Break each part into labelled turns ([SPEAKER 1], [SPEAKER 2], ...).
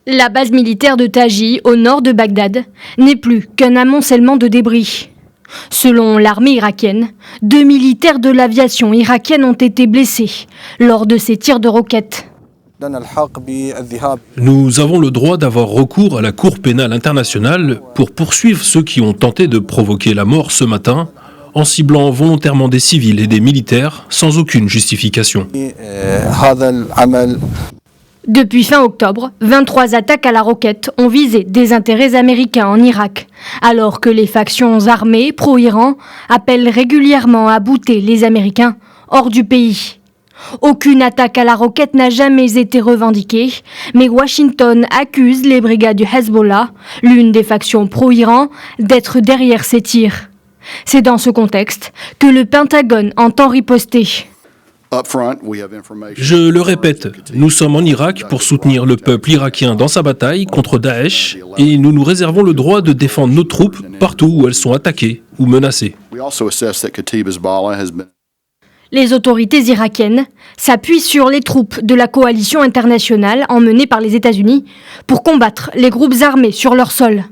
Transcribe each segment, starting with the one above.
[SPEAKER 1] La base militaire de Taji, au nord de Bagdad, n'est plus qu'un amoncellement de débris. Selon l'armée irakienne, 2 militaires de l'aviation irakienne ont été blessés lors de ces tirs de roquettes.
[SPEAKER 2] Nous avons le droit d'avoir recours à la Cour pénale internationale pour poursuivre ceux qui ont tenté de provoquer la mort ce matin en ciblant volontairement des civils et des militaires sans aucune justification.
[SPEAKER 1] Depuis fin octobre, 23 attaques à la roquette ont visé des intérêts américains en Irak, alors que les factions armées pro-Iran appellent régulièrement à bouter les Américains hors du pays. Aucune attaque à la roquette n'a jamais été revendiquée, mais Washington accuse les brigades du Hezbollah, l'une des factions pro-Iran, d'être derrière ces tirs. C'est dans ce contexte que le Pentagone entend riposter.
[SPEAKER 2] Je le répète, nous sommes en Irak pour soutenir le peuple irakien dans sa bataille contre Daesh et nous nous réservons le droit de défendre nos troupes partout où elles sont attaquées ou menacées.
[SPEAKER 1] Les autorités irakiennes s'appuient sur les troupes de la coalition internationale emmenée par les États-Unis pour combattre les groupes armés sur leur sol.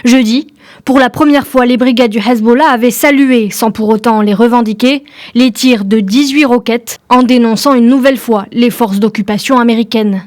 [SPEAKER 1] Jeudi, pour la première fois, les brigades du Hezbollah avaient salué, sans pour autant les revendiquer, les tirs de 18 roquettes en dénonçant une nouvelle fois les forces d'occupation américaines.